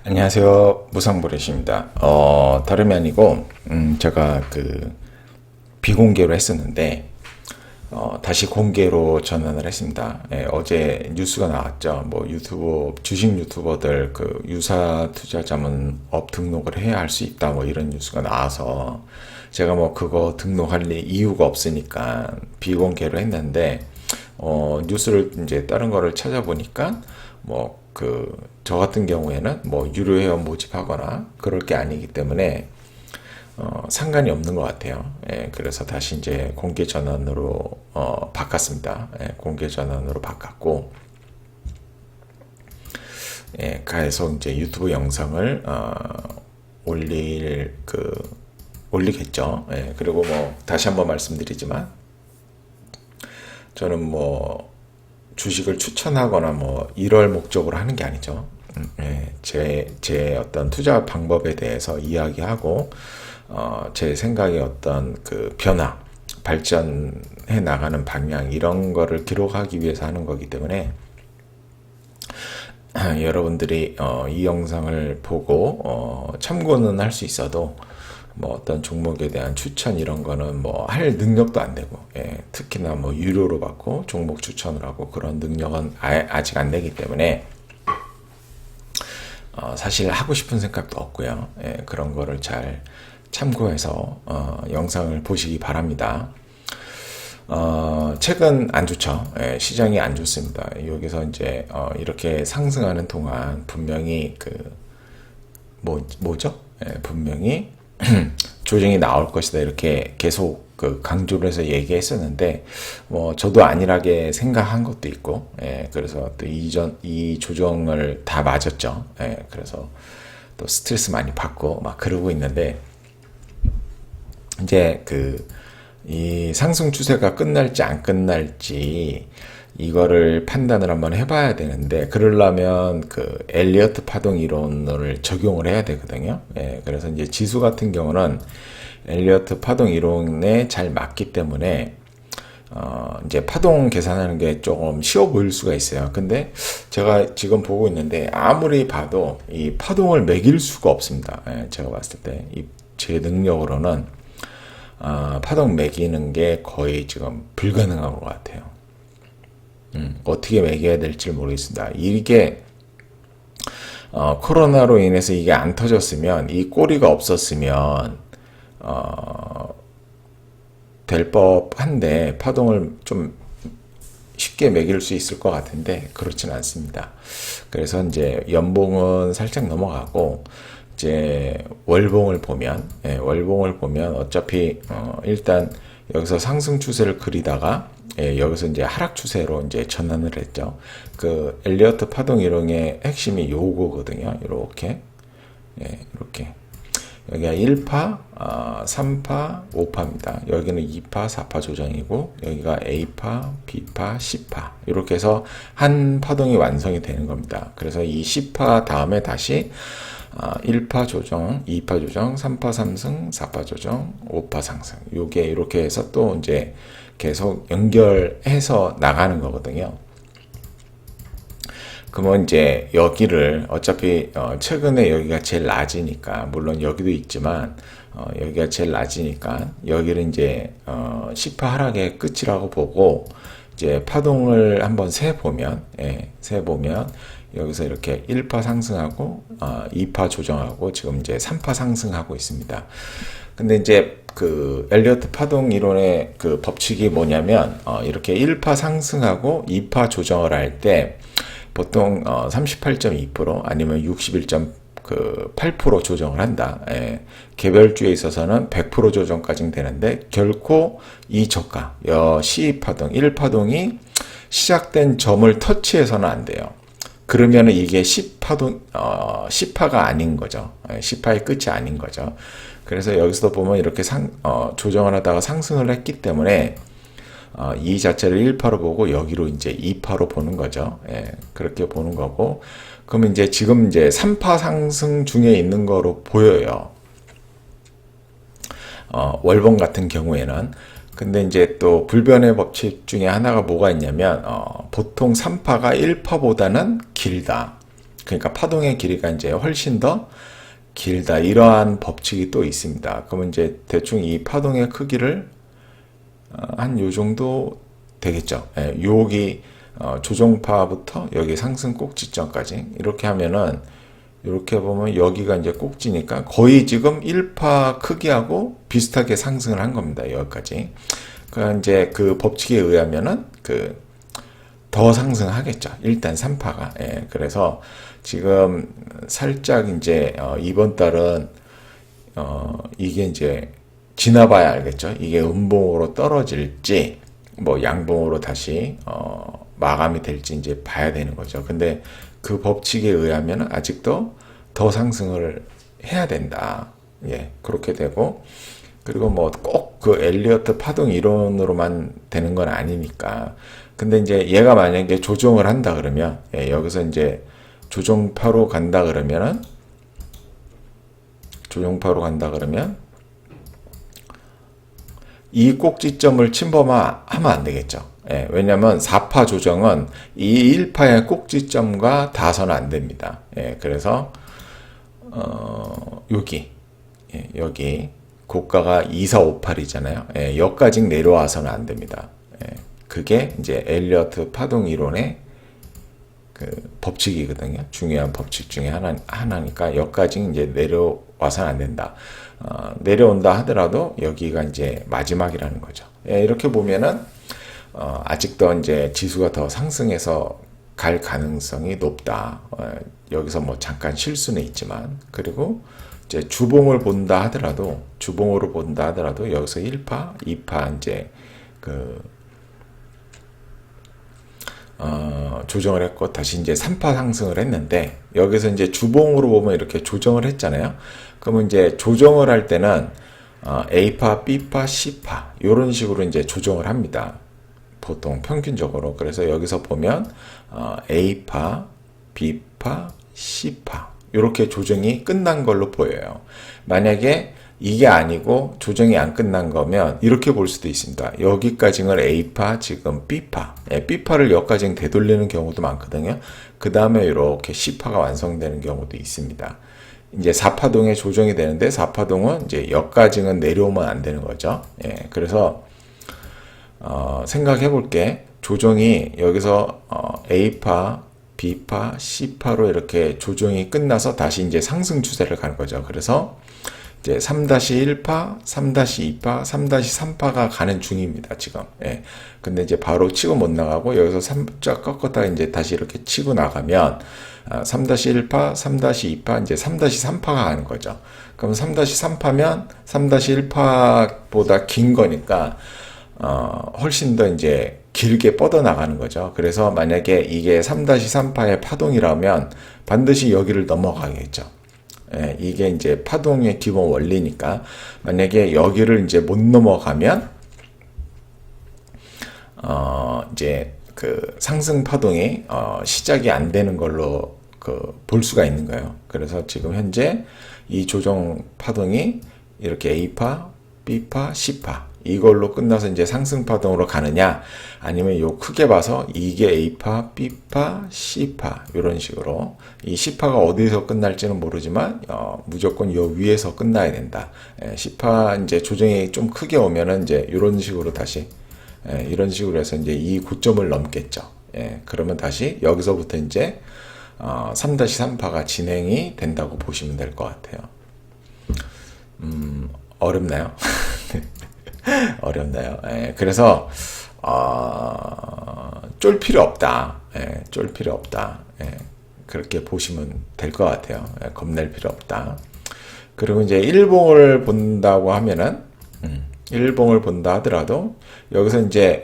안녕하세요. 무상보렛입니다. 다름이 아니고, 제가 비공개로 했었는데, 다시 공개로 전환을 했습니다. 예, 어제 뉴스가 나왔죠. 뭐 주식 유튜버들 유사 투자 자문업 등록을 해야 할 수 있다. 뭐 이런 뉴스가 나와서, 제가 뭐 그거 등록할 이유가 없으니까 비공개로 했는데, 뉴스를 이제 다른 거를 찾아보니까, 저 같은 경우에는 뭐 유료 회원 모집하거나 그럴 게 아니기 때문에 상관이 없는 것 같아요. 예, 그래서 다시 이제 공개 전환으로 바꿨습니다. 예, 공개 전환으로 바꿨고, 예, 그래서 이제 유튜브 영상을 올리겠죠. 예, 그리고 뭐 다시 한번 말씀드리지만 저는 뭐 주식을 추천하거나 뭐 이럴 목적으로 하는 게 아니죠. 예, 제 어떤 투자 방법에 대해서 이야기하고, 제 생각의 어떤 변화, 발전해 나가는 방향, 이런 거를 기록하기 위해서 하는 거기 때문에, 여러분들이, 이 영상을 보고, 참고는 할 수 있어도, 뭐 어떤 종목에 대한 추천 이런 거는 뭐 할 능력도 안 되고, 예, 특히나 뭐 유료로 받고 종목 추천을 하고 그런 능력은 아직 안 되기 때문에 사실 하고 싶은 생각도 없고요. 예, 그런 거를 잘 참고해서 영상을 보시기 바랍니다. 최근 안 좋죠. 예, 시장이 안 좋습니다. 여기서 이제 이렇게 상승하는 동안 분명히 뭐죠? 예, 분명히 조정이 나올 것이다 이렇게 계속 강조를 해서 얘기했었는데, 뭐 저도 안일하게 생각한 것도 있고, 예, 그래서 또 이 조정을 다 맞았죠. 예, 그래서 또 스트레스 많이 받고 막 그러고 있는데, 이제 이 상승 추세가 끝날지 안 끝날지 이거를 판단을 한번 해봐야 되는데, 그러려면 엘리어트 파동 이론을 적용을 해야 되거든요. 예, 그래서 이제 지수 같은 경우는 엘리어트 파동 이론에 잘 맞기 때문에 이제 파동 계산하는 게 조금 쉬워 보일 수가 있어요. 근데 제가 지금 보고 있는데 아무리 봐도 이 파동을 매길 수가 없습니다. 예, 제가 봤을 때 제 능력으로는 파동 매기는 게 거의 지금 불가능한 것 같아요. 어떻게 매겨야 될지 모르겠습니다. 이게 코로나로 인해서 이게 안 터졌으면, 이 꼬리가 없었으면 될 법한데 파동을 좀 쉽게 매길 수 있을 것 같은데 그렇지는 않습니다. 그래서 이제 연봉은 살짝 넘어가고, 이제 월봉을 보면, 예, 월봉을 보면 어차피 일단 여기서 상승 추세를 그리다가, 예, 여기서 이제 하락 추세로 이제 전환을 했죠. 엘리어트 파동 이론의 핵심이 요거거든요. 이렇게, 예, 이렇게. 여기가 1파, 3파, 5파입니다. 여기는 2파, 4파 조정이고, 여기가 A파, B파, C파. 이렇게 해서 한 파동이 완성이 되는 겁니다. 그래서 이 C파 다음에 다시 1파 조정, 2파 조정, 3파 상승, 4파 조정, 5파 상승. 요게 이렇게 해서 또 이제 계속 연결해서 나가는 거거든요. 그러면 이제 여기를 어차피 최근에 여기가 제일 낮으니까, 물론 여기도 있지만 여기가 제일 낮으니까 여기를 이제 10파 하락의 끝이라고 보고, 이제 파동을 한번 세보면, 예, 세보면 여기서 이렇게 1파 상승하고 2파 조정하고 지금 이제 3파 상승하고 있습니다. 근데 이제 엘리어트 파동 이론의 법칙이 뭐냐면, 이렇게 1파 상승하고 2파 조정을 할 때 보통 38.2% 아니면 61.8% 조정을 한다. 예, 개별주에 있어서는 100% 조정까지는 되는데, 결코 이 저가 C 파동 1파동이 시작된 점을 터치해서는 안 돼요. 그러면 이게 C파가 아닌 거죠. C파의 끝이 아닌 거죠. 그래서 여기서도 보면 이렇게 조정을 하다가 상승을 했기 때문에 이 자체를 1파로 보고 여기로 이제 2파로 보는 거죠. 예, 그렇게 보는 거고, 그러면 이제 지금 이제 3파 상승 중에 있는 거로 보여요. 월봉 같은 경우에는. 근데 이제 또 불변의 법칙 중에 하나가 뭐가 있냐면, 보통 3파가 1파보다는 길다. 그러니까 파동의 길이가 이제 훨씬 더 길다. 이러한 법칙이 또 있습니다. 그러면 이제 대충 이 파동의 크기를 한 요 정도 되겠죠. 예, 여기 조종파부터 여기 상승 꼭지점까지 이렇게 하면은 이렇게 보면 여기가 이제 꼭지니까 거의 지금 1파 크기하고 비슷하게 상승을 한 겁니다. 여기까지. 그러니까 이제 그 법칙에 의하면은 더 상승하겠죠. 일단 3파가. 예, 그래서 지금 살짝 이제 이번 달은 이게 이제 지나봐야 알겠죠. 이게 음봉으로 떨어질지 뭐 양봉으로 다시 마감이 될지 이제 봐야 되는 거죠. 근데 그 법칙에 의하면 아직도 더 상승을 해야 된다. 예, 그렇게 되고 그리고 뭐 꼭 그 엘리어트 파동 이론으로만 되는 건 아니니까. 근데 이제 얘가 만약에 조정을 한다 그러면 여기서 이제 조정파로 간다 그러면 이 꼭지점을 침범하면 안 되겠죠. 예, 왜냐하면 4파 조정은 이 1파의 꼭지점과 닿아서는 안 됩니다. 예, 그래서 여기 고가가 2458이잖아요. 예, 여기까지 내려와서는 안 됩니다. 예, 그게 이제 엘리어트 파동 이론의 그 법칙이거든요. 중요한 법칙 중에 하나니까 여기까지 이제 내려와서는 안 된다. 내려온다 하더라도 여기가 이제 마지막이라는 거죠. 예, 이렇게 보면은 아직도 이제 지수가 더 상승해서 갈 가능성이 높다. 여기서 뭐 잠깐 쉴 수는 있지만, 그리고 이제 주봉으로 본다 하더라도 여기서 1파, 2파 이제 조정을 했고 다시 이제 3파 상승을 했는데, 여기서 이제 주봉으로 보면 이렇게 조정을 했잖아요. 그러면 이제 조정을 할 때는 A파, B파, C파 이런 식으로 이제 조정을 합니다. 보통 평균적으로. 그래서 여기서 보면 A파, B파, C파 이렇게 조정이 끝난 걸로 보여요. 만약에 이게 아니고 조정이 안 끝난 거면 이렇게 볼 수도 있습니다. 여기까지는 A파, 지금 B파. B파를 여기까지는 되돌리는 경우도 많거든요. 그 다음에 이렇게 C파가 완성되는 경우도 있습니다. 이제 4파동에 조정이 되는데 4파동은 이제 여기까지는 내려오면 안 되는 거죠. 예, 그래서 생각해 볼게. 조정이 여기서 A파, B파, C파로 이렇게 조정이 끝나서 다시 이제 상승 추세를 가는 거죠. 그래서 이제 3-1파, 3-2파, 3-3파가 가는 중입니다, 지금. 예. 근데 이제 바로 치고 못 나가고 여기서 살짝 꺾었다가 이제 다시 이렇게 치고 나가면 3-1파, 3-2파, 이제 3-3파가 가는 거죠. 그럼 3-3파면 3-1파보다 긴 거니까 훨씬 더 이제 길게 뻗어나가는 거죠. 그래서 만약에 이게 3-3파의 파동이라면 반드시 여기를 넘어가겠죠. 예, 이게 이제 파동의 기본 원리니까 만약에 여기를 이제 못 넘어가면 이제 그 상승 파동이 시작이 안 되는 걸로 볼 수가 있는 거예요. 그래서 지금 현재 이 조정 파동이 이렇게 A파, B파, C파 이걸로 끝나서 이제 상승 파동으로 가느냐, 아니면 요 크게 봐서 이게 A파, B파, C파 이런 식으로, 이 C파가 어디서 끝날지는 모르지만 무조건 요 위에서 끝나야 된다. C파 이제 조정이 좀 크게 오면은 이제 이런 식으로 다시 이런 식으로 해서 이제 이 고점을 넘겠죠. 그러면 다시 여기서부터 이제 3-3파가 진행이 된다고 보시면 될 것 같아요. 어렵나요? 어렵나요? 그래서 쫄 필요 없다. 쫄 필요 없다. 그렇게 보시면 될 것 같아요. 겁낼 필요 없다. 그리고 이제 일봉을 본다고 하면은 일봉을 본다 하더라도 여기서 이제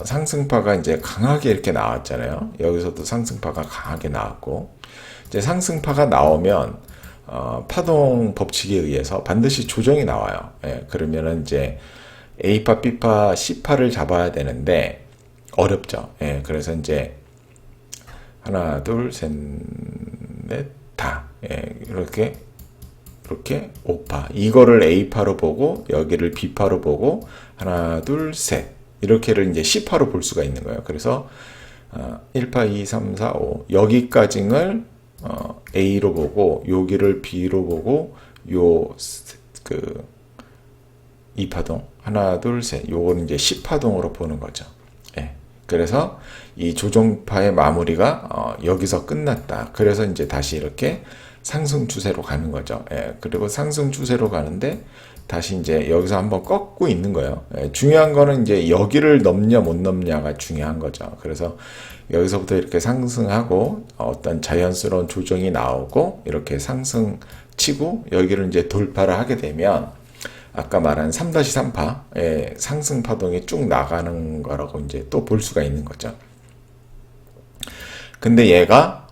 상승파가 이제 강하게 이렇게 나왔잖아요. 여기서도 상승파가 강하게 나왔고, 이제 상승파가 나오면 파동 법칙에 의해서 반드시 조정이 나와요. 그러면은 이제 A파, B파, C파를 잡아야 되는데 어렵죠. 그래서 이제 하나, 둘, 셋, 넷, 다 이렇게 5파 이거를 A파로 보고 여기를 B파로 보고 하나, 둘, 셋 이렇게를 이제 C파로 볼 수가 있는 거예요. 그래서 1파, 2, 3, 4, 5 여기까지를 A로 보고 여기를 B로 보고 요 그 2파동 하나 둘 셋 요거는 이제 10파동으로 보는 거죠. 예. 그래서 이 조종파의 마무리가 여기서 끝났다. 그래서 이제 다시 이렇게 상승 추세로 가는 거죠. 예. 그리고 상승 추세로 가는데 다시 이제 여기서 한번 꺾고 있는 거예요. 예. 중요한 거는 이제 여기를 넘냐 못 넘냐가 중요한 거죠. 그래서 여기서부터 이렇게 상승하고 어떤 자연스러운 조정이 나오고 이렇게 상승 치고 여기를 이제 돌파를 하게 되면 아까 말한 3-3파의 상승 파동이 쭉 나가는 거라고 이제 또 볼 수가 있는 거죠. 근데 얘가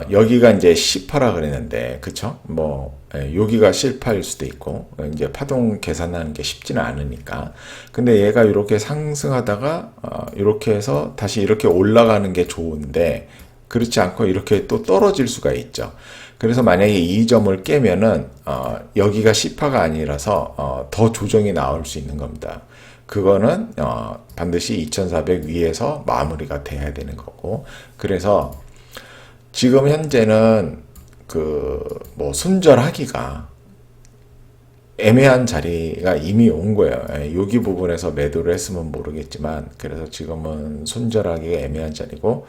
여기가 이제 10파라 그랬는데 그쵸? 뭐 여기가 실파일 수도 있고 이제 파동 계산하는 게 쉽지는 않으니까. 근데 얘가 이렇게 상승하다가 이렇게 해서 다시 이렇게 올라가는 게 좋은데 그렇지 않고 이렇게 또 떨어질 수가 있죠. 그래서 만약에 이 점을 깨면은 여기가 10파가 아니라서 더 조정이 나올 수 있는 겁니다. 그거는 반드시 2400 위에서 마무리가 돼야 되는 거고. 그래서 지금 현재는 뭐 손절하기가 애매한 자리가 이미 온 거예요. 여기 부분에서 매도를 했으면 모르겠지만 그래서 지금은 손절하기가 애매한 자리고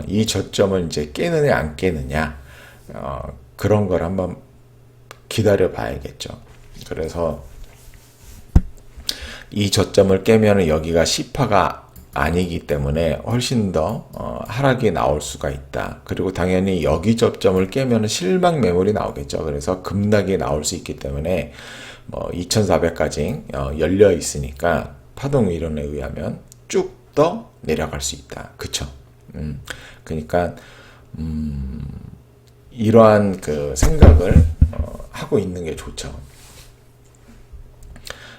이 저점을 이제 깨느냐 안 깨느냐 그런 걸 한번 기다려 봐야겠죠. 그래서 이 저점을 깨면 여기가 10파가 아니기 때문에 훨씬 더 하락이 나올 수가 있다. 그리고 당연히 여기 저점을 깨면 실망 매물이 나오겠죠. 그래서 급락이 나올 수 있기 때문에 뭐 2400까지 열려 있으니까 파동 이론에 의하면 쭉 더 내려갈 수 있다. 그쵸? 그러니까 이러한 그 생각을 하고 있는 게 좋죠.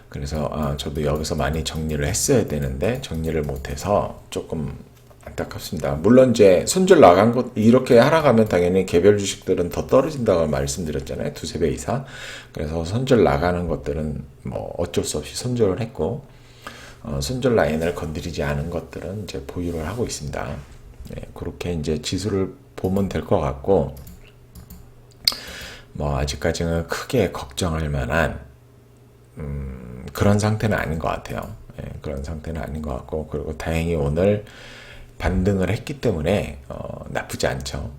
그래서 저도 여기서 많이 정리를 했어야 되는데 정리를 못해서 조금 안타깝습니다. 물론 이제 손절 나간 것 이렇게 하락하면 당연히 개별 주식들은 더 떨어진다고 말씀드렸잖아요. 두세 배 이상. 그래서 손절 나가는 것들은 뭐 어쩔 수 없이 손절을 했고 손절 라인을 건드리지 않은 것들은 이제 보유를 하고 있습니다. 네, 그렇게 이제 지수를 보면 될 것 같고 뭐 아직까지는 크게 걱정할 만한 그런 상태는 아닌 것 같아요. 예, 그런 상태는 아닌 것 같고 그리고 다행히 오늘 반등을 했기 때문에 나쁘지 않죠.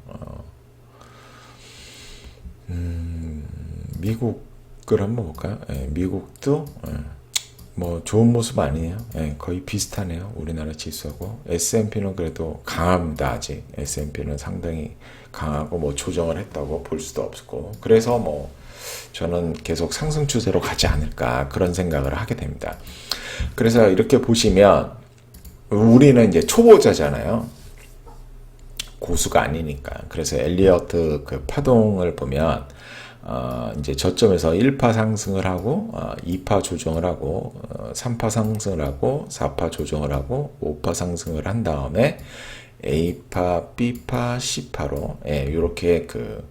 미국을 한번 볼까요? 예, 미국도 뭐 좋은 모습 아니에요. 예, 거의 비슷하네요. 우리나라 지수하고 S&P는 그래도 강합니다. 아직 S&P는 상당히 강하고 뭐 조정을 했다고 볼 수도 없고 그래서 뭐 저는 계속 상승 추세로 가지 않을까 그런 생각을 하게 됩니다. 그래서 이렇게 보시면 우리는 이제 초보자잖아요. 고수가 아니니까. 그래서 엘리어트 그 파동을 보면 이제 저점에서 1파 상승을 하고 2파 조정을 하고 3파 상승을 하고 4파 조정을 하고 5파 상승을 한 다음에 A파, B파, C파로 이렇게 그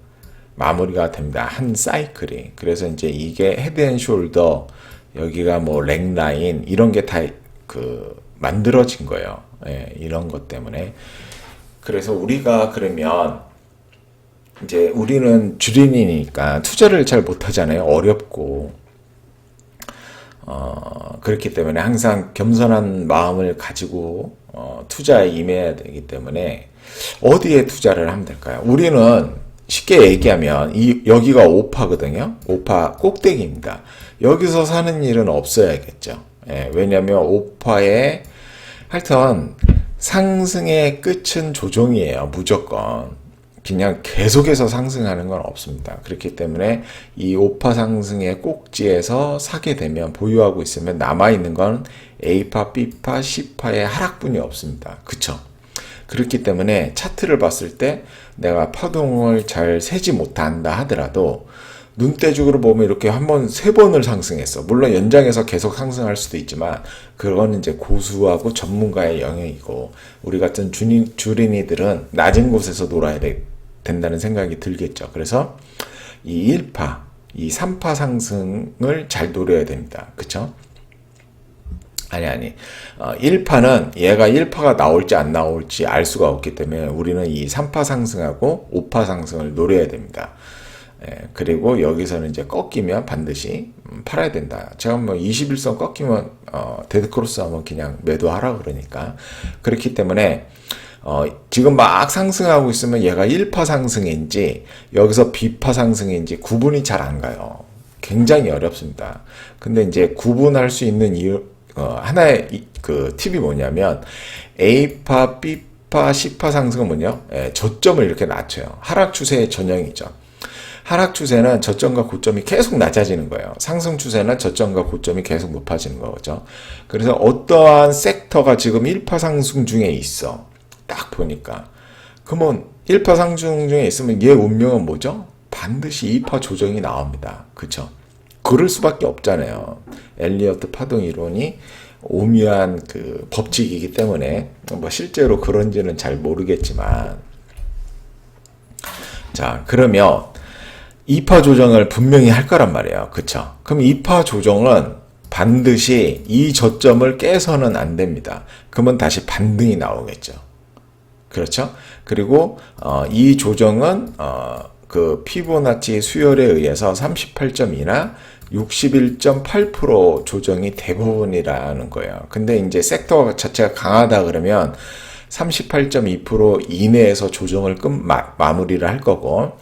마무리가 됩니다. 한 사이클이. 그래서 이제 이게 헤드앤숄더 여기가 뭐 렉라인 이런 게 다 그 만들어진 거예요. 이런 것 때문에. 그래서 우리가 그러면 이제 우리는 주린이니까 투자를 잘 못하잖아요. 어렵고 그렇기 때문에 항상 겸손한 마음을 가지고 투자에 임해야 되기 때문에 어디에 투자를 하면 될까요? 우리는 쉽게 얘기하면 여기가 5파거든요. 5파 꼭대기입니다. 여기서 사는 일은 없어야겠죠. 왜냐하면 5파에 하여튼 상승의 끝은 조정이에요. 무조건. 그냥 계속해서 상승하는 건 없습니다. 그렇기 때문에 이 5파 상승의 꼭지에서 사게 되면 보유하고 있으면 남아있는 건 A파, B파, C파의 하락분이 없습니다. 그쵸? 그렇기 때문에 차트를 봤을 때 내가 파동을 잘 세지 못한다 하더라도 눈대중으로 보면 이렇게 한 번, 세 번을 상승했어. 물론 연장해서 계속 상승할 수도 있지만 그건 이제 고수하고 전문가의 영역이고 우리 같은 주린이들은 낮은 곳에서 놀아야 된다는 생각이 들겠죠. 그래서 이 1파, 이 3파 상승을 잘 노려야 됩니다. 그쵸? 아니. 1파는 얘가 1파가 나올지 안 나올지 알 수가 없기 때문에 우리는 이 3파 상승하고 5파 상승을 노려야 됩니다. 그리고 여기서는 이제 꺾이면 반드시 팔아야 된다. 제가 뭐 21선 꺾이면 데드크로스 하면 그냥 매도하라 그러니까. 그렇기 때문에 지금 막 상승하고 있으면 얘가 1파 상승인지 여기서 B파 상승인지 구분이 잘 안 가요. 굉장히 어렵습니다. 근데 이제 구분할 수 있는 이유 하나의 그 팁이 뭐냐면 A파, B파, C파 상승은 뭐냐? 저점을 이렇게 낮춰요. 하락 추세의 전형이죠. 하락 추세는 저점과 고점이 계속 낮아지는 거예요. 상승 추세는 저점과 고점이 계속 높아지는 거죠. 그래서 어떠한 섹터가 지금 1파 상승 중에 있어. 딱 보니까. 그러면 1파 상승 중에 있으면 얘 운명은 뭐죠? 반드시 2파 조정이 나옵니다. 그쵸? 그럴 수밖에 없잖아요. 엘리어트 파동 이론이 오묘한 그 법칙이기 때문에 뭐 실제로 그런지는 잘 모르겠지만 자 그러면 2파 조정을 분명히 할 거란 말이에요. 그쵸? 그럼 2파 조정은 반드시 이 저점을 깨서는 안 됩니다. 그러면 다시 반등이 나오겠죠. 그렇죠? 그리고 이 조정은 그 피보나치 수열에 의해서 38.2나 61.8% 조정이 대부분이라는 거예요. 근데 이제 섹터 자체가 강하다 그러면 38.2% 이내에서 조정을 마무리를 할 거고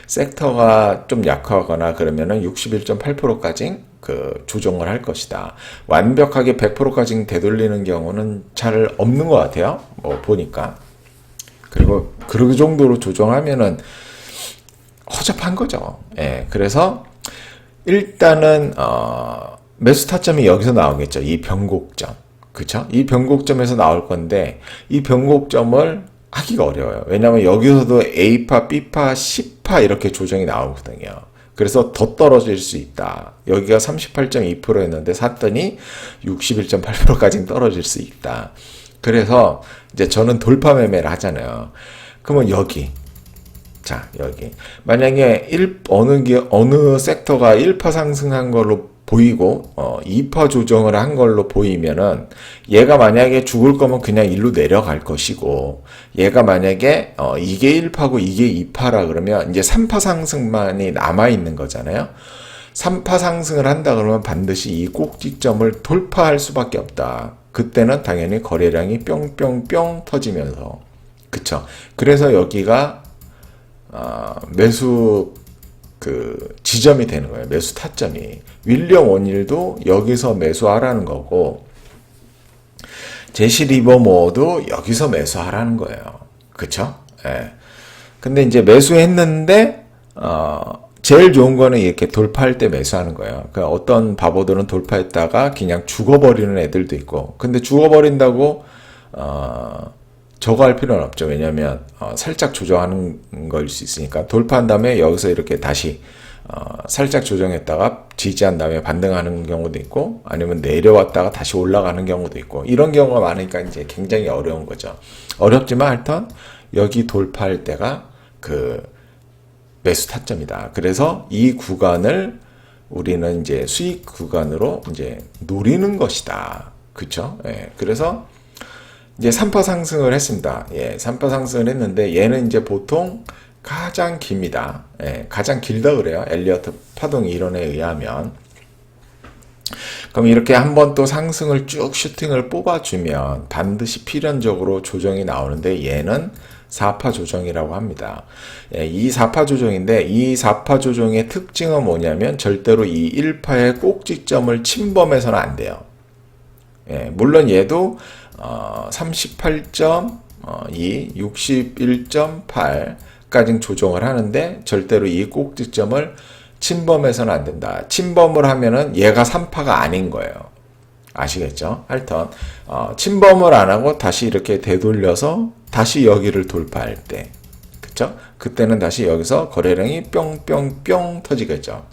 섹터가 좀 약하거나 그러면은 61.8%까지 그 조정을 할 것이다. 완벽하게 100%까지 되돌리는 경우는 잘 없는 것 같아요. 뭐 보니까. 그리고 그 정도로 조정하면은 허접한 거죠. 예. 그래서 일단은 매수 타점이 여기서 나오겠죠. 이 변곡점. 그쵸? 이 변곡점에서 나올 건데 이 변곡점을 하기가 어려워요. 왜냐하면 여기서도 A파, B파, C파 이렇게 조정이 나오거든요. 그래서 더 떨어질 수 있다. 여기가 38.2%였는데 샀더니 61.8%까지 떨어질 수 있다. 그래서 이제 저는 돌파 매매를 하잖아요. 그러면 여기. 자, 여기. 만약에 어느 섹터가 1파 상승한 걸로 보이고 2파 조정을 한 걸로 보이면은 얘가 만약에 죽을 거면 그냥 일로 내려갈 것이고 얘가 만약에 이게 1파고 이게 2파라 그러면 이제 3파 상승만이 남아 있는 거잖아요. 3파 상승을 한다 그러면 반드시 이 꼭지점을 돌파할 수밖에 없다. 그때는 당연히 거래량이 뿅뿅뿅 터지면서 그쵸. 그래서 여기가 매수 그 지점이 되는 거예요. 매수 타점이. 윌리엄 오닐도 여기서 매수하라는 거고 제시 리버모어도 여기서 매수하라는 거예요. 그쵸? 예. 근데 이제 매수했는데 제일 좋은 거는 이렇게 돌파할 때 매수하는 거예요. 그러니까 어떤 바보들은 돌파했다가 그냥 죽어버리는 애들도 있고 근데 죽어버린다고 저거 할 필요는 없죠. 왜냐하면 살짝 조정하는 거일 수 있으니까 돌파한 다음에 여기서 이렇게 다시 살짝 조정했다가 지지한 다음에 반등하는 경우도 있고 아니면 내려왔다가 다시 올라가는 경우도 있고 이런 경우가 많으니까 이제 굉장히 어려운 거죠. 어렵지만 하여튼 여기 돌파할 때가 그 매수 타점이다. 그래서 이 구간을 우리는 이제 수익 구간으로 이제 노리는 것이다. 그쵸? 예. 그래서 이제 3파 상승을 했습니다. 예, 3파 상승을 했는데 얘는 이제 보통 가장 깁니다. 예, 가장 길다 그래요. 엘리어트 파동 이론에 의하면. 그럼 이렇게 한번 또 상승을 쭉 슈팅을 뽑아주면 반드시 필연적으로 조정이 나오는데 얘는 4파 조정이라고 합니다. 예, 이 4파 조정인데 이 4파 조정의 특징은 뭐냐면 절대로 이 1파의 꼭지점을 침범해서는 안 돼요. 예, 물론 얘도 38.2, 61.8까지 조정을 하는데 절대로 이 꼭지점을 침범해서는 안 된다. 침범을 하면은 얘가 3파가 아닌 거예요. 아시겠죠? 하여튼 침범을 안 하고 다시 이렇게 되돌려서 다시 여기를 돌파할 때 그쵸? 그때는 다시 여기서 거래량이 뿅뿅뿅 터지겠죠.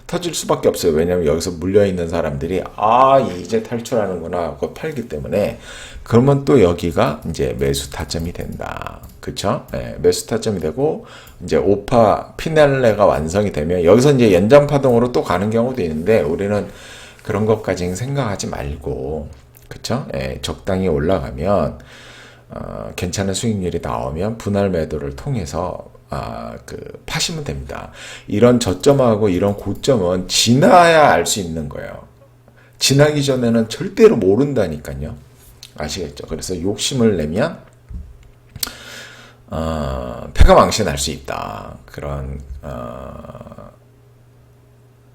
터질 수밖에 없어요. 왜냐하면 여기서 물려있는 사람들이 이제 탈출하는구나 하고 팔기 때문에 그러면 또 여기가 이제 매수 타점이 된다. 그쵸? 네, 매수 타점이 되고 이제 5파 피날레가 완성이 되면 여기서 이제 연장 파동으로 또 가는 경우도 있는데 우리는 그런 것까지는 생각하지 말고 그쵸? 예, 적당히 올라가면 괜찮은 수익률이 나오면 분할 매도를 통해서 파시면 됩니다. 이런 저점하고 이런 고점은 지나야 알 수 있는 거예요. 지나기 전에는 절대로 모른다니까요. 아시겠죠? 그래서 욕심을 내면 패가망신할 수 있다. 그런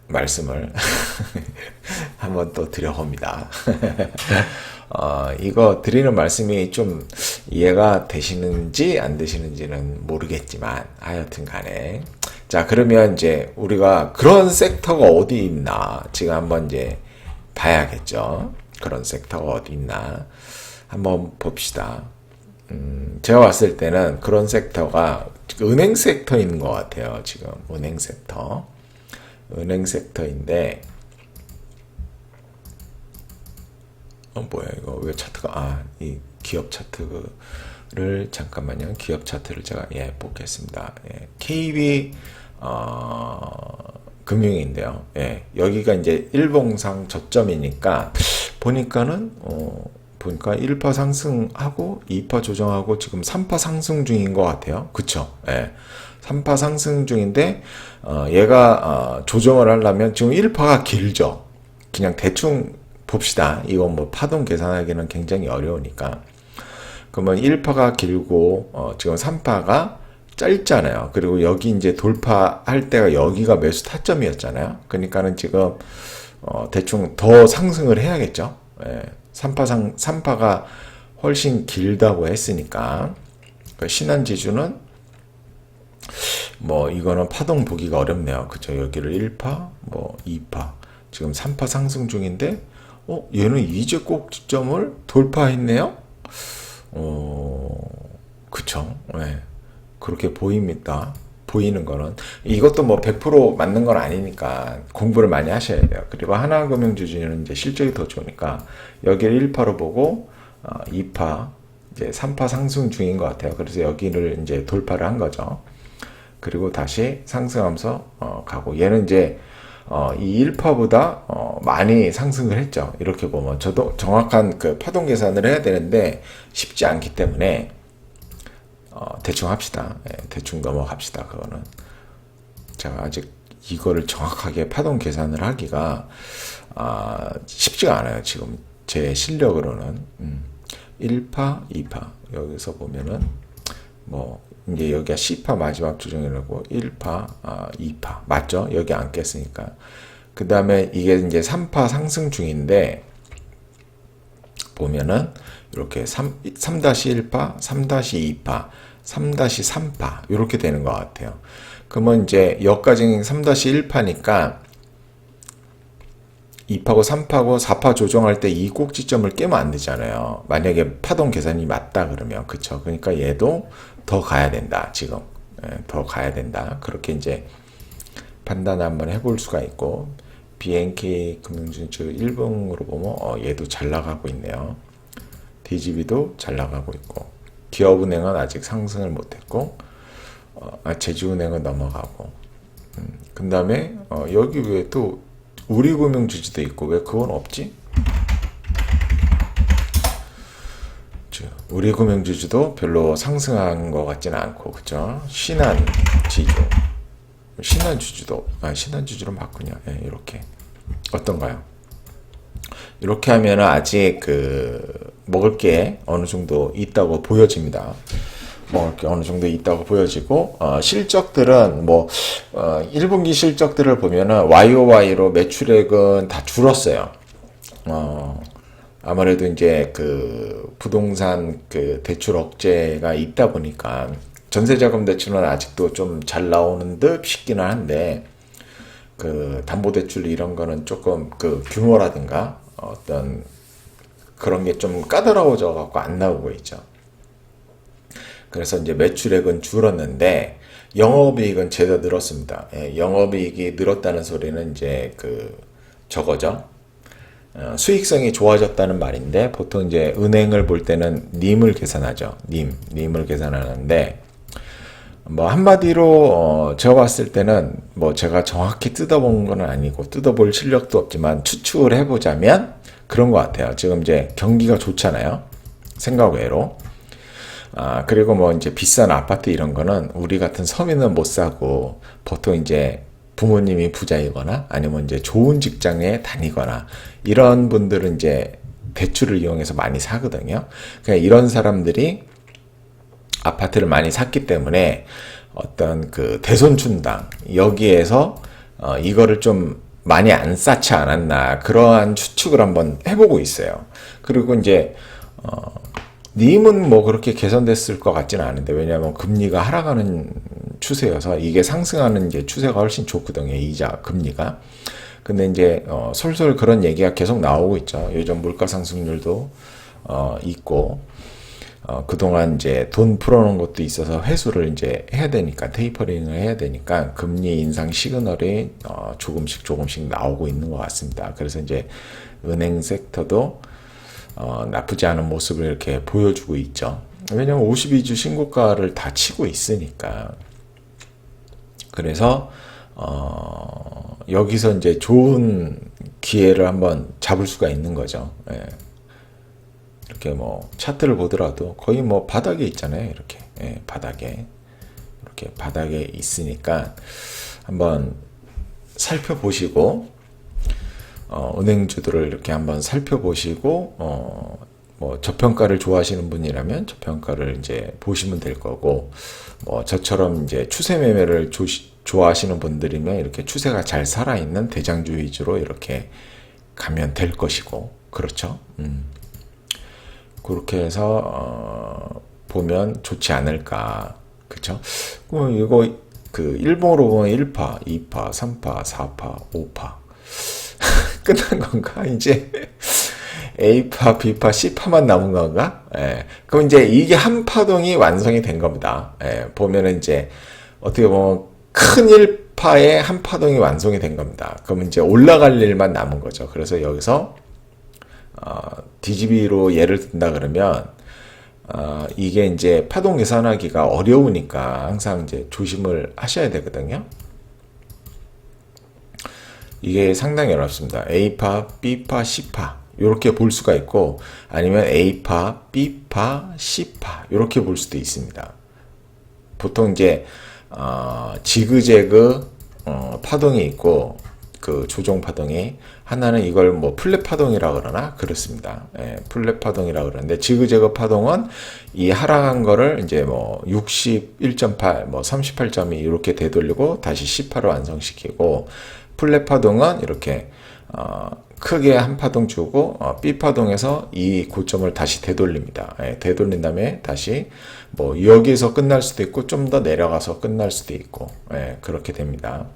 말씀을 한번 또 드려봅니다. 이거 드리는 말씀이 좀 이해가 되시는지 안 되시는지는 모르겠지만 하여튼 간에 자, 그러면 이제 우리가 그런 섹터가 어디 있나 지금 한번 이제 봐야겠죠. 그런 섹터가 어디 있나 한번 봅시다. 제가 봤을 때는 그런 섹터가 은행 섹터인 것 같아요. 지금 은행 섹터인데 뭐야 이거 왜 차트가 이 기업 차트를 잠깐만요. 기업 차트를 제가 보겠습니다. KB 금융인데요. 여기가 이제 일봉상 저점이니까 보니까는 보니까 1파 상승하고 2파 조정하고 지금 3파 상승 중인 것 같아요. 그쵸? 3파 상승 중인데 얘가 조정을 하려면 지금 1파가 길죠. 그냥 대충 봅시다. 이건 뭐 파동 계산하기는 굉장히 어려우니까. 그러면 1파가 길고 지금 3파가 짧잖아요. 그리고 여기 이제 돌파할 때가 여기가 매수 타점이었잖아요. 그러니까는 지금 대충 더 상승을 해야겠죠. 3파가 훨씬 길다고 했으니까 그 신한지주는 뭐 이거는 파동 보기가 어렵네요. 그죠? 여기를 1파, 뭐 2파, 지금 3파 상승 중인데 얘는 이제 꼭지점을 돌파했네요. 그쵸? 그렇게 보입니다. 보이는 거는 이것도 뭐 100% 맞는 건 아니니까 공부를 많이 하셔야 돼요. 그리고 하나금융주주는 이제 실적이 더 좋으니까 여기를 1파로 보고 2파 이제 3파 상승 중인 것 같아요. 그래서 여기를 이제 돌파를 한 거죠. 그리고 다시 상승하면서 가고 얘는 이제 이 1파보다 많이 상승을 했죠. 이렇게 보면 저도 정확한 그 파동 계산을 해야 되는데 쉽지 않기 때문에 대충 합시다. 대충 넘어갑시다. 그거는 제가 아직 이거를 정확하게 파동 계산을 하기가 쉽지가 않아요. 지금 제 실력으로는 1파, 2파 여기서 보면은 뭐 이제 여기가 C파 마지막 조정이라고 1파, 2파 맞죠? 여기 안 깼으니까. 그 다음에 이게 이제 3파 상승 중인데 보면은 이렇게 3-1파, 3-2파, 3-3파 이렇게 되는 것 같아요. 그러면 이제 여기까지는 3-1파니까 2파고 3파고 4파 조정할 때 이 꼭지점을 깨면 안 되잖아요. 만약에 파동 계산이 맞다 그러면 그쵸. 그러니까 얘도 더 가야 된다. 지금 더 가야 된다. 그렇게 이제 판단 한번 해볼 수가 있고 BNK 금융진주 1봉으로 보면 얘도 잘 나가고 있네요. DGB도 잘 나가고 있고 기업은행은 아직 상승을 못했고 제주은행은 넘어가고 그 다음에 여기 왜 또 우리금융주주도 있고 왜 그건 없지? 우리금융주주도 별로 상승한 것 같지는 않고 그죠? 신한주주도 신한주주로 바꾸냐? 이렇게 어떤가요? 이렇게 하면은 아직 먹을 게 어느 정도 있다고 보여집니다. 먹을 게 어느 정도 있다고 보여지고 실적들은 뭐 1분기 실적들을 보면은 YOY로 매출액은 다 줄었어요. 아무래도 이제 부동산 대출 억제가 있다 보니까 전세자금 대출은 아직도 좀 잘 나오는 듯 싶기는 한데 담보대출 이런 거는 조금 규모라든가 어떤 그런 게 좀 까다로워져 갖고 안 나오고 있죠. 그래서 이제 매출액은 줄었는데 영업이익은 제대로 늘었습니다. 영업이익이 늘었다는 소리는 이제 저거죠. 수익성이 좋아졌다는 말인데 보통 이제 은행을 볼 때는 님을 계산하죠. 님을 계산하는데 뭐 한마디로 제가 봤을 때는 뭐 제가 정확히 뜯어본 건 아니고 뜯어볼 실력도 없지만 추측을 해보자면 그런 것 같아요. 지금 이제 경기가 좋잖아요. 생각 외로. 그리고 뭐 이제 비싼 아파트 이런 거는 우리 같은 서민은 못 사고 보통 이제 부모님이 부자이거나 아니면 이제 좋은 직장에 다니거나 이런 분들은 이제 대출을 이용해서 많이 사거든요. 그러니까 이런 사람들이 아파트를 많이 샀기 때문에 어떤 그 대손춘당 여기에서 이거를 좀 많이 안 쌓지 않았나 그러한 추측을 한번 해보고 있어요. 그리고 이제 님은 뭐 그렇게 개선됐을 것 같지는 않은데 왜냐하면 금리가 하락하는 추세여서 이게 상승하는 이제 추세가 훨씬 좋거든요. 이자 금리가. 근데 이제 솔솔 그런 얘기가 계속 나오고 있죠. 요즘 물가 상승률도 있고 그동안 이제 돈 풀어놓은 것도 있어서 회수를 이제 해야 되니까 테이퍼링을 해야 되니까 금리 인상 시그널이 조금씩 나오고 있는 것 같습니다. 그래서 이제 은행 섹터도 나쁘지 않은 모습을 이렇게 보여주고 있죠. 왜냐면 52주 신고가를 다 치고 있으니까. 그래서 여기서 이제 좋은 기회를 한번 잡을 수가 있는 거죠. 예. 이렇게 뭐 차트를 보더라도 거의 뭐 바닥에 있잖아요. 이렇게 바닥에 이렇게 바닥에 있으니까 한번 살펴보시고 은행주들을 이렇게 한번 살펴보시고 뭐 저평가를 좋아하시는 분이라면 저평가를 이제 보시면 될 거고 뭐 저처럼 이제 추세 매매를 좋아하시는 분들이면 이렇게 추세가 잘 살아있는 대장주 위주로 이렇게 가면 될 것이고 그렇죠. 그렇게 해서 보면 좋지 않을까. 그쵸? 이거 그 일봉으로 보면 1파, 2파, 3파, 4파, 5파 끝난 건가? 이제 A파, B파, C파만 남은 건가? 예. 그럼 이제 이게 한 파동이 완성이 된 겁니다. 예. 보면은 이제 어떻게 보면 큰 1파의 한 파동이 완성이 된 겁니다. 그럼 이제 올라갈 일만 남은 거죠. 그래서 여기서 DGB로 예를 든다 그러면 이게 이제 파동 계산하기가 어려우니까 항상 이제 조심을 하셔야 되거든요. 이게 상당히 어렵습니다. A파, B파, C파 이렇게 볼 수가 있고 아니면 A파, B파, C파 이렇게 볼 수도 있습니다. 보통 이제 지그재그 파동이 있고 그 조정 파동이 하나는 이걸 뭐 플랫 파동이라 그러나 그렇습니다. 예, 플랫 파동이라 그러는데 지그재그 파동은 이 하락한 거를 이제 뭐 61.8, 뭐 38.2 이렇게 되돌리고 다시 18로 완성시키고 플랫 파동은 이렇게 크게 한 파동 주고 B 파동에서 이 고점을 다시 되돌립니다. 예, 되돌린 다음에 다시 뭐 여기에서 끝날 수도 있고 좀 더 내려가서 끝날 수도 있고 예, 그렇게 됩니다.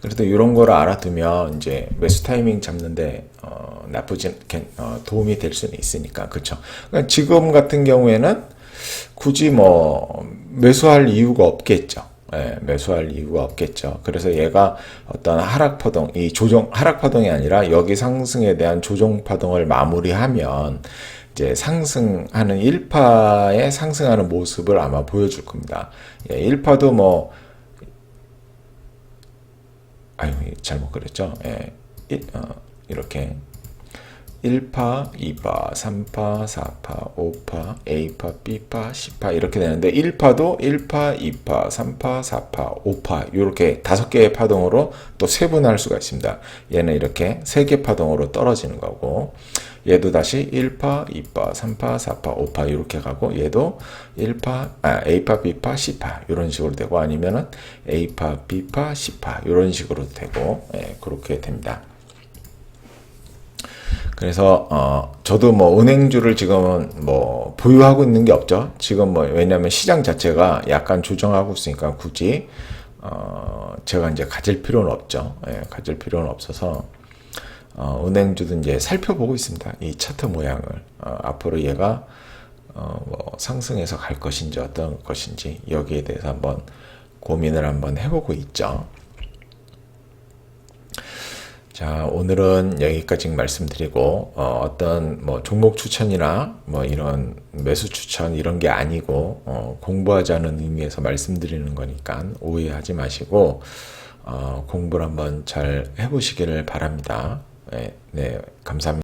그래도 이런 거를 알아두면 이제 매수 타이밍 잡는데 나쁘진 도움이 될 수는 있으니까 그렇죠. 그러니까 지금 같은 경우에는 굳이 뭐 매수할 이유가 없겠죠. 예, 매수할 이유가 없겠죠. 그래서 얘가 어떤 하락 파동, 이 조정 하락 파동이 아니라 여기 상승에 대한 조정 파동을 마무리하면 이제 상승하는 1파의 상승하는 모습을 아마 보여줄 겁니다. 예, 1파도 뭐 잘못 그랬죠. 예, 이렇게 1파, 2파, 3파, 4파, 5파, A파, B파, C파 이렇게 되는데 1파도 1파, 2파, 3파, 4파, 5파 이렇게 5개의 파동으로 또 세분할 수가 있습니다. 얘는 이렇게 3개 파동으로 떨어지는 거고 얘도 다시 1파, 2파, 3파, 4파, 5파 이렇게 가고 얘도 1파, A파, B파, C파 이런 식으로 되고 아니면은 A파, B파, C파 이런 식으로 되고 예, 그렇게 됩니다. 그래서 저도 뭐 은행주를 지금은 뭐 보유하고 있는 게 없죠. 지금 뭐 왜냐하면 시장 자체가 약간 조정하고 있으니까 굳이 제가 이제 가질 필요는 없죠. 예, 가질 필요는 없어서 은행주도 이제 살펴보고 있습니다. 이 차트 모양을 앞으로 얘가 뭐 상승해서 갈 것인지 어떤 것인지 여기에 대해서 한번 고민을 한번 해보고 있죠. 자, 오늘은 여기까지 말씀드리고, 어떤 뭐 종목 추천이나 뭐 이런 매수 추천 이런 게 아니고, 공부하자는 의미에서 말씀드리는 거니까 오해하지 마시고, 공부를 한번 잘 해보시기를 바랍니다. 네, 네, 감사합니다.